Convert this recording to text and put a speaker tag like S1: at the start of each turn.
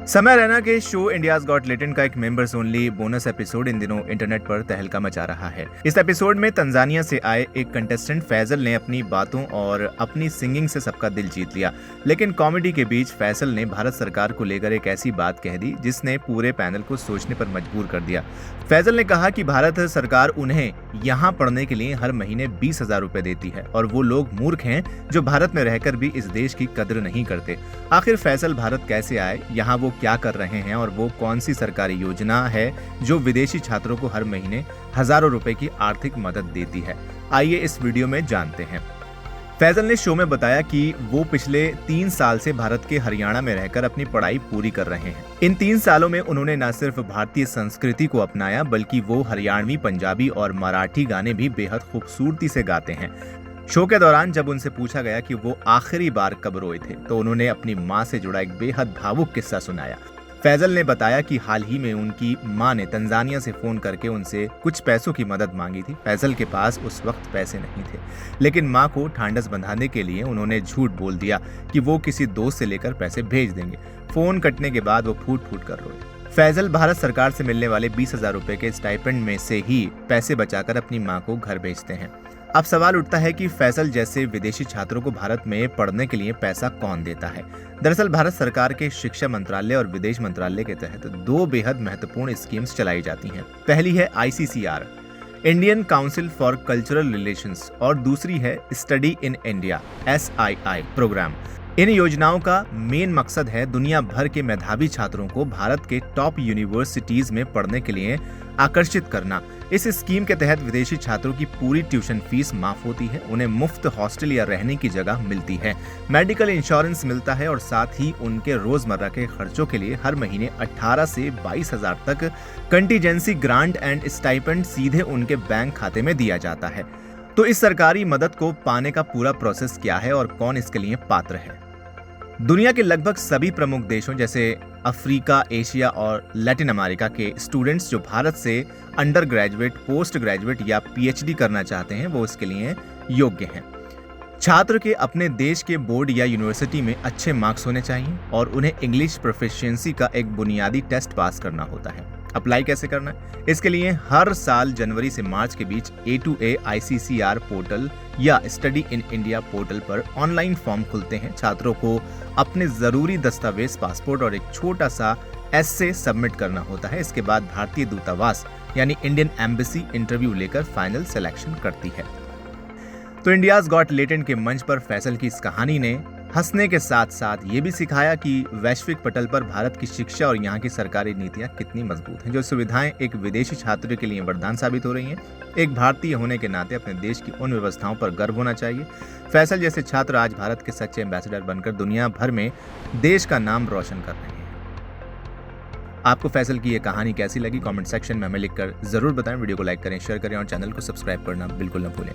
S1: समय रैना के show India's got talent का एक members only bonus episode in दिनों इंटरनेट पर तहलका मचा रहा है। इस एपिसोड में तंजानिया से आए एक कंटेस्टेंट फैजल ने अपनी बातों और अपनी सिंगिंग से सबका दिल जीत लिया। लेकिन कॉमेडी के बीच फैजल ने भारत सरकार को लेकर एक ऐसी बात कह दी जिसने पूरे पैनल को सोचने पर मजबूर कर दिया। फैजल ने कहा कि भारत सरकार उन्हें यहाँ पढ़ने के लिए हर महीने 20,000 रुपए देती है और वो लोग मूर्ख हैं जो भारत में रहकर भी इस देश की कद्र नहीं करते। आखिर फैजल भारत कैसे आए, यहाँ वो क्या कर रहे हैं और वो कौन सी सरकारी योजना है जो विदेशी छात्रों को हर महीने हजारों रुपए की आर्थिक मदद देती है, आइए इस वीडियो में जानते हैं। फैजल ने शो में बताया कि वो पिछले 3 साल से भारत के हरियाणा में रहकर अपनी पढ़ाई पूरी कर रहे हैं। इन 3 सालों में उन्होंने न सिर्फ भारतीय संस्कृति को अपनाया बल्कि वो हरियाणवी, पंजाबी और मराठी गाने भी बेहद खूबसूरती से गाते हैं। शो के दौरान जब उनसे पूछा गया कि वो आखिरी बार कब रोए थे तो उन्होंने अपनी माँ से जुड़ा एक बेहद भावुक किस्सा सुनाया। फैजल ने बताया कि हाल ही में उनकी मां ने तंजानिया से फोन करके उनसे कुछ पैसों की मदद मांगी थी। फैजल के पास उस वक्त पैसे नहीं थे, लेकिन मां को ढांढस बंधाने के लिए उन्होंने झूठ बोल दिया कि वो किसी दोस्त से लेकर पैसे भेज देंगे। फोन कटने के बाद वो फूट फूट कर रोए। फैजल भारत सरकार से मिलने वाले 20,000 रुपए के स्टाइपेंड में से ही पैसे बचाकर अपनी मां को घर भेजते हैं। अब सवाल उठता है कि फैजल जैसे विदेशी छात्रों को भारत में पढ़ने के लिए पैसा कौन देता है। दरअसल भारत सरकार के शिक्षा मंत्रालय और विदेश मंत्रालय के तहत 2 बेहद महत्वपूर्ण स्कीम्स चलाई जाती हैं। पहली है ICCR, Indian council for cultural relations, और दूसरी है study in India, SII program. इन योजनाओं का मेन मकसद है दुनिया भर के मेधावी छात्रों को भारत के टॉप यूनिवर्सिटीज में पढ़ने के लिए आकर्षित करना। इस स्कीम के तहत विदेशी छात्रों की पूरी ट्यूशन फीस माफ होती है, उन्हें मुफ्त हॉस्टल या रहने की जगह मिलती है, मेडिकल इंश्योरेंस मिलता है और साथ ही उनके रोजमर्रा के खर्चों के लिए हर महीने 18 से 22,000 तक कंटीजेंसी ग्रांट एंड स्टाइपेंड सीधे उनके बैंक खाते में दिया जाता है। तो इस सरकारी मदद को पाने का पूरा प्रोसेस क्या है और कौन इसके लिए पात्र है? दुनिया के लगभग सभी प्रमुख देशों जैसे अफ्रीका, एशिया और लैटिन अमेरिका के स्टूडेंट्स जो भारत से अंडर ग्रेजुएट, पोस्ट ग्रेजुएट या PhD करना चाहते हैं वो इसके लिए योग्य हैं। छात्र के अपने देश के बोर्ड या यूनिवर्सिटी में अच्छे मार्क्स होने चाहिए और उन्हें इंग्लिश प्रोफिशिएंसी का एक बुनियादी टेस्ट पास करना होता है। अप्लाई कैसे करना है? इसके लिए हर साल जनवरी से मार्च के बीच A2A ICCR पोर्टल या स्टडी इन इंडिया पोर्टल पर ऑनलाइन फॉर्म खुलते हैं। छात्रों को अपने जरूरी दस्तावेज, पासपोर्ट और एक छोटा सा एसे सबमिट करना होता है। इसके बाद भारतीय दूतावास यानी इंडियन एम्बेसी इंटरव्यू लेकर फाइनल सिलेक्शन करती है। तो इंडियाज गॉट टैलेंट के मंच पर फैजल की इस कहानी ने हंसने के साथ साथ ये भी सिखाया कि वैश्विक पटल पर भारत की शिक्षा और यहाँ की सरकारी नीतियाँ कितनी मजबूत हैं। जो सुविधाएं एक विदेशी छात्र के लिए वरदान साबित हो रही हैं, एक भारतीय होने के नाते अपने देश की उन व्यवस्थाओं पर गर्व होना चाहिए। फैजल जैसे छात्र आज भारत के सच्चे एम्बेसडर बनकर दुनिया भर में देश का नाम रोशन कर रहे हैं। आपको फैजल की ये कहानी कैसी लगी? कमेंट सेक्शन में हमें लिखकर जरूर बताएं। वीडियो को लाइक करें, शेयर करें और चैनल को सब्सक्राइब करना बिल्कुल न भूलें।